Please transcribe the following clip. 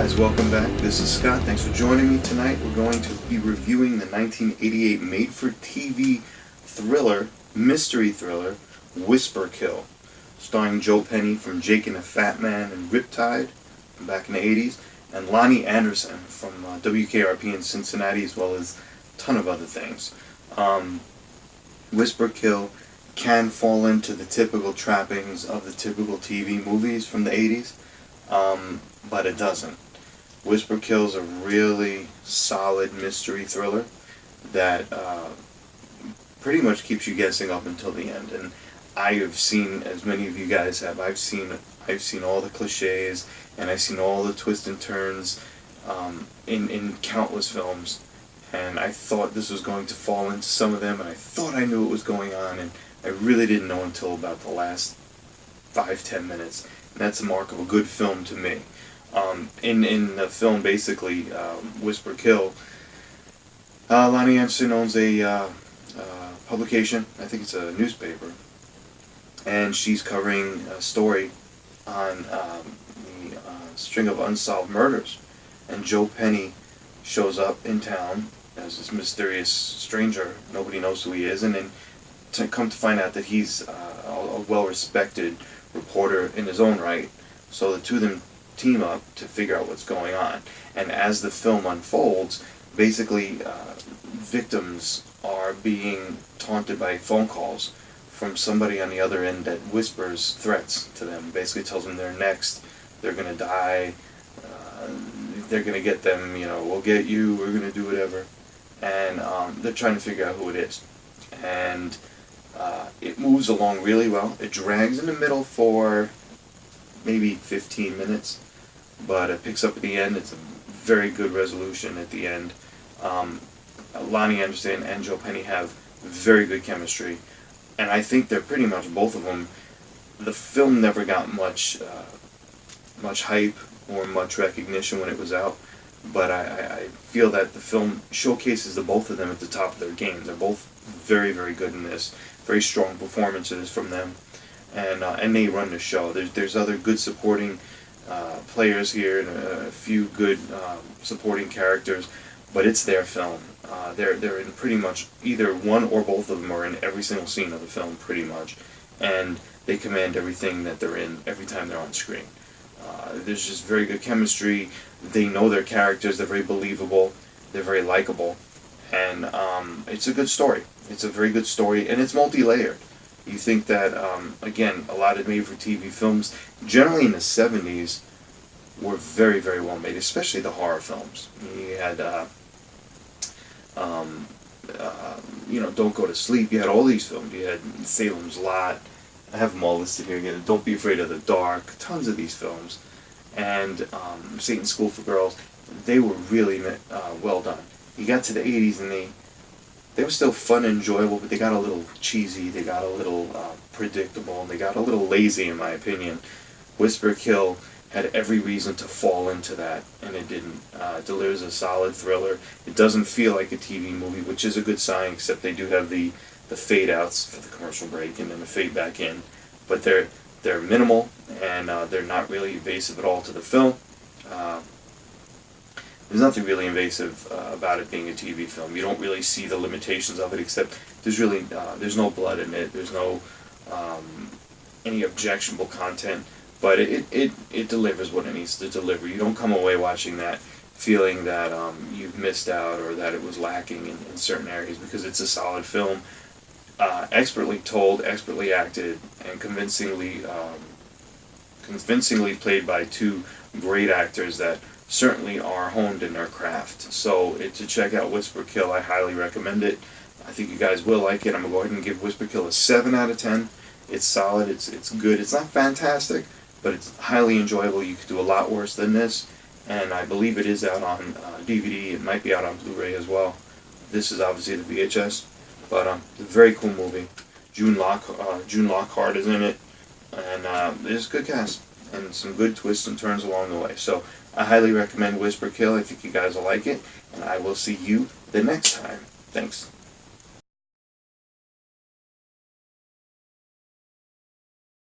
guys, welcome back. This is Scott. Thanks for joining me tonight. We're going to be reviewing the 1988 made-for-TV mystery thriller, Whisper Kill, starring Joe Penny from Jake and the Fat Man and Riptide from back in the 80s, and Lonnie Anderson from WKRP in Cincinnati, as well as a ton of other things. Whisper Kill can fall into the typical trappings of the typical TV movies from the 80s, but it doesn't. Whisper Kill is a really solid mystery thriller that pretty much keeps you guessing up until the end. And I have seen, as many of you guys have, I've seen all the cliches, and I've seen all the twists and turns in countless films. And I thought this was going to fall into some of them, and I thought I knew what was going on, and I really didn't know until about the last 5-10 minutes. And that's a mark of a good film to me. In the film, basically, Whisper Kill, Lonnie Anderson owns a publication. I think it's a newspaper, and she's covering a story on the string of unsolved murders. And Joe Penny shows up in town as this mysterious stranger. Nobody knows who he is, and then to come to find out that he's a well-respected reporter in his own right. So the two of them team up to figure out what's going on. And as the film unfolds, basically victims are being taunted by phone calls from somebody on the other end that whispers threats to them. Basically tells them they're next, they're going to die, they're going to get them, we'll get you, we're going to do whatever. And they're trying to figure out who it is. And it moves along really well. It drags in the middle for maybe 15 minutes, but it picks up at the end. It's a very good resolution at the end. Lonnie Anderson and Joe Penny have very good chemistry, and I think they're pretty much both of them. The film never got much hype or much recognition when it was out, but I feel that the film showcases the both of them at the top of their game. They're both very, very good in this. Very strong performances from them, and they run the show. There's other good supporting players here and a few good supporting characters, but it's their film. They're in pretty much either one or both of them are in every single scene of the film pretty much, and they command everything that they're in every time they're on screen. There's just very good chemistry. They know their characters. They're very believable. They're very likable, and it's a good story. It's a very good story, and it's multi-layered. You think that, again, a lot of made-for-TV films, generally in the 70s, were very, very well made, especially the horror films. You had, Don't Go to Sleep. You had all these films. You had Salem's Lot. I have them all listed here again. Don't Be Afraid of the Dark. Tons of these films. And Satan's School for Girls. They were really well done. You got to the 80s, and they were still fun and enjoyable, but they got a little cheesy, they got a little predictable, and they got a little lazy, in my opinion. Whisper Kill had every reason to fall into that, and it didn't. It delivers a solid thriller. It doesn't feel like a TV movie, which is a good sign, except they do have the fade-outs for the commercial break and then the fade back in. But they're minimal, and they're not really invasive at all to the film. There's nothing really invasive about it being a TV film. You don't really see the limitations of it, except there's no blood in it. There's no any objectionable content, but it delivers what it needs to deliver. You don't come away watching that feeling that you've missed out or that it was lacking in certain areas, because it's a solid film, expertly told, expertly acted, and convincingly played by two great actors that certainly are honed in their craft. So to check out Whisper Kill, I highly recommend it. I think you guys will like it. I'm going to go ahead and give Whisper Kill a 7 out of 10. It's solid, it's good. It's not fantastic, but it's highly enjoyable. You could do a lot worse than this, and I believe it is out on DVD. It might be out on Blu-ray as well. This is obviously the VHS, but it's a very cool movie. June Lockhart is in it, and there's a good cast and some good twists and turns along the way. So I highly recommend Whisper Kill. I think you guys will like it, and I will see you the next time. Thanks.